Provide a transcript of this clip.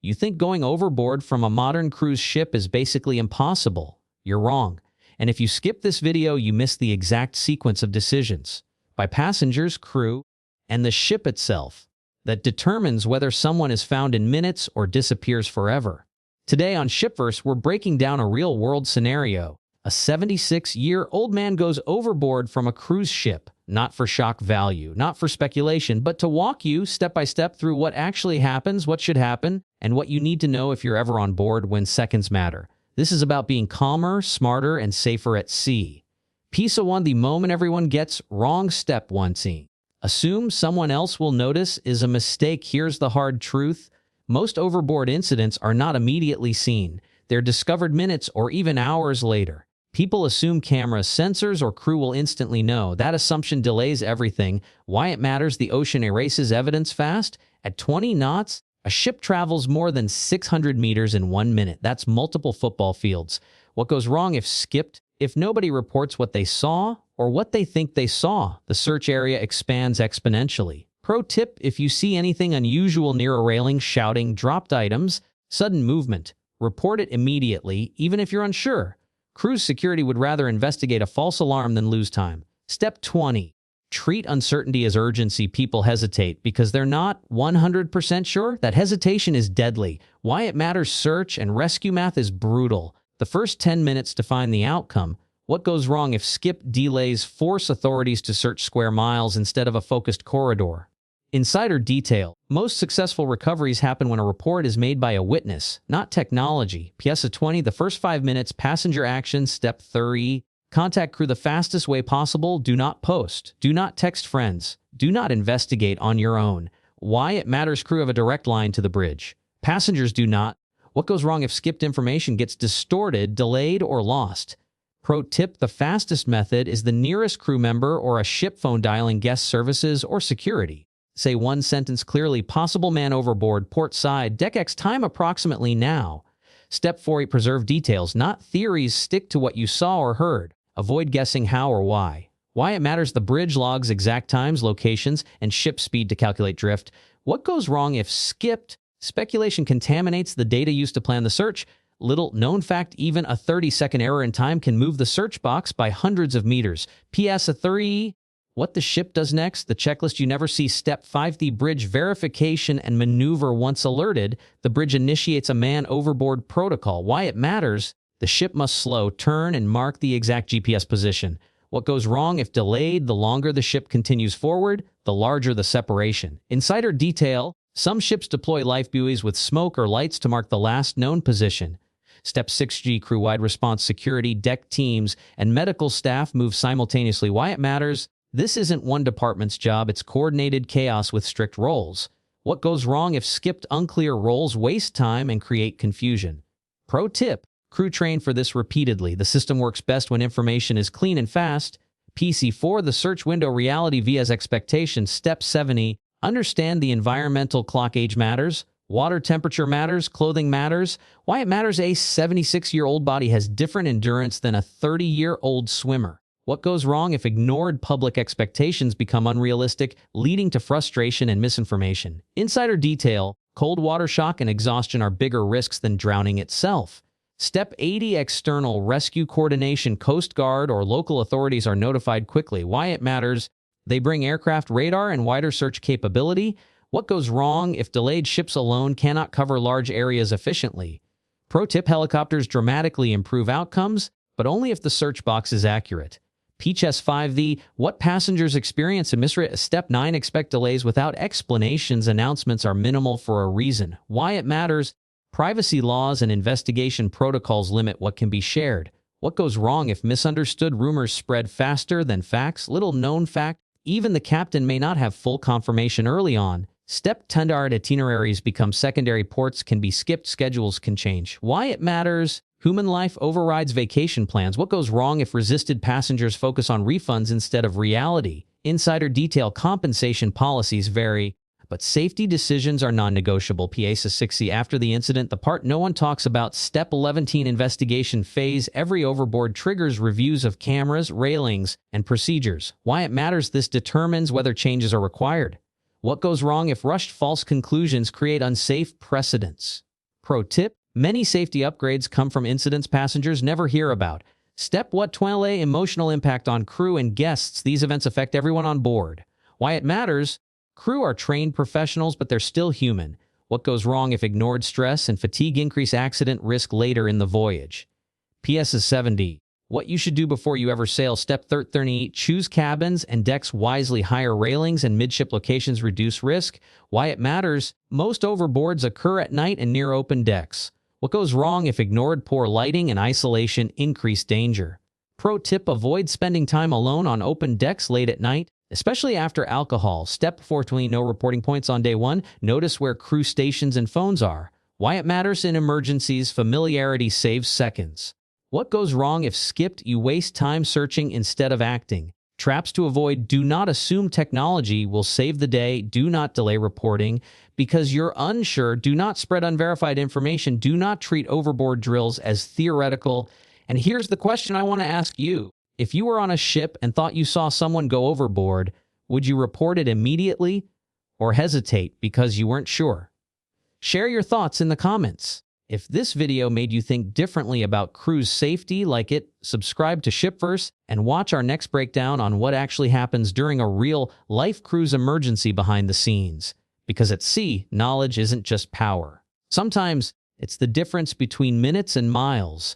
You think going overboard from a modern cruise ship is basically impossible. You're wrong. And if you skip this video, you miss the exact sequence of decisions by passengers, crew, and the ship itself that determines whether someone is found in minutes or disappears forever. Today on SHIPVERSE, we're breaking down a real-world scenario. A 76-year-old man goes overboard from a cruise ship, not for shock value, not for speculation, but to walk you step by step through what actually happens, what should happen, and what you need to know if you're ever on board when seconds matter. This is about being calmer, smarter, and safer at sea. Piece 1, the moment everyone gets wrong. Step 1, seeing. Assume someone else will notice is a mistake. Here's the hard truth. Most overboard incidents are not immediately seen. They're discovered minutes or even hours later. People assume cameras, sensors, or crew will instantly know. That assumption delays everything. Why it matters: the ocean erases evidence fast. At 20 knots, a ship travels more than 600 meters in 1 minute. That's multiple football fields. What goes wrong if skipped? If nobody reports what they saw or what they think they saw, the search area expands exponentially. Pro tip: if you see anything unusual near a railing, shouting, dropped items, sudden movement, report it immediately, even if you're unsure. Cruise security would rather investigate a false alarm than lose time. Step 20. Treat uncertainty as urgency. People hesitate because they're not 100% sure. That hesitation is deadly. Why it matters: search and rescue math is brutal. The first 10 minutes define the outcome. What goes wrong if skip delays force authorities to search square miles instead of a focused corridor? Insider detail: most successful recoveries happen when a report is made by a witness, not technology. PS 20, the first 5 minutes, passenger action. Step 30, contact crew the fastest way possible. Do not post. Do not text friends. Do not investigate on your own. Why it matters: crew have a direct line to the bridge. Passengers do not. What goes wrong if skipped information gets distorted, delayed, or lost? Pro tip: the fastest method is the nearest crew member or a ship phone dialing guest services or security. Say one sentence clearly: possible man overboard, port side, deck X, time approximately now. Step 4, preserve details, not theories. Stick to what you saw or heard. Avoid guessing how or why. Why it matters: the bridge logs exact times, locations, and ship speed to calculate drift. What goes wrong if skipped? Speculation contaminates the data used to plan the search. Little known fact: even a 30-second error in time can move the search box by hundreds of meters. PS 30. What the ship does next: the checklist you never see. Step 5, the bridge verification and maneuver. Once alerted, the bridge initiates a man overboard protocol. Why it matters: the ship must slow, turn, and mark the exact GPS position. What goes wrong if delayed: the longer the ship continues forward, the larger the separation. Insider detail: some ships deploy life buoys with smoke or lights to mark the last known position. Step 6G, crew-wide response. Security, deck teams, and medical staff move simultaneously. Why it matters: this isn't one department's job, it's coordinated chaos with strict roles. What goes wrong if skipped: unclear roles waste time and create confusion. Pro tip: crew train for this repeatedly. The system works best when information is clean and fast. PC4, the search window reality vs expectations. Step 70, understand the environmental clock. Age matters. Water temperature matters. Clothing matters. Why it matters: a 76-year-old body has different endurance than a 30-year-old swimmer. What goes wrong if ignored: public expectations become unrealistic, leading to frustration and misinformation. Insider detail: cold water shock and exhaustion are bigger risks than drowning itself. Step 80, external rescue coordination. Coast Guard or local authorities are notified quickly. Why it matters: they bring aircraft, radar, and wider search capability. What goes wrong if delayed: ships alone cannot cover large areas efficiently. Pro tip: helicopters dramatically improve outcomes, but only if the search box is accurate. PS 5, what passengers experience a misread. Step 9, expect delays without explanations. Announcements are minimal for a reason. Why it matters: privacy laws and investigation protocols limit what can be shared. What goes wrong if misunderstood rumors spread faster than facts? Little known fact: even the captain may not have full confirmation early on. Step 10, itineraries become secondary. Ports can be skipped. Schedules can change. Why it matters: human life overrides vacation plans. What goes wrong if resisted passengers focus on refunds instead of reality? Insider detail: compensation policies vary, but safety decisions are non-negotiable. PASA 60, after the incident, the part no one talks about. Step 11, investigation phase. Every overboard triggers reviews of cameras, railings, and procedures. Why it matters: this determines whether changes are required. What goes wrong if rushed false conclusions create unsafe precedents? Pro tip, many safety upgrades come from incidents passengers never hear about. Step what 12 emotional impact on crew and guests. These events affect everyone on board. Why it matters? Crew are trained professionals, but they're still human. What goes wrong if ignored? Stress and fatigue increase accident risk later in the voyage. PS 70. What you should do before you ever sail. Step 30. Choose cabins and decks wisely. Higher railings and midship locations reduce risk. Why it matters? Most overboards occur at night and near open decks. What goes wrong if ignored? Poor lighting and isolation increase danger. Pro tip, avoid spending time alone on open decks late at night, especially after alcohol. Step 4. No reporting points on day 1. Notice where crew stations and phones are. Why it matters in emergencies. Familiarity saves seconds. What goes wrong if skipped? You waste time searching instead of acting. Traps to avoid. Do not assume technology will save the day. Do not delay reporting because you're unsure. Do not spread unverified information. Do not treat overboard drills as theoretical. And here's the question I want to ask you. If you were on a ship and thought you saw someone go overboard, would you report it immediately or hesitate because you weren't sure? Share your thoughts in the comments. If this video made you think differently about cruise safety, like it, subscribe to SHIPVERSE, and watch our next breakdown on what actually happens during a real-life cruise emergency behind the scenes. Because at sea, knowledge isn't just power. Sometimes it's the difference between minutes and miles.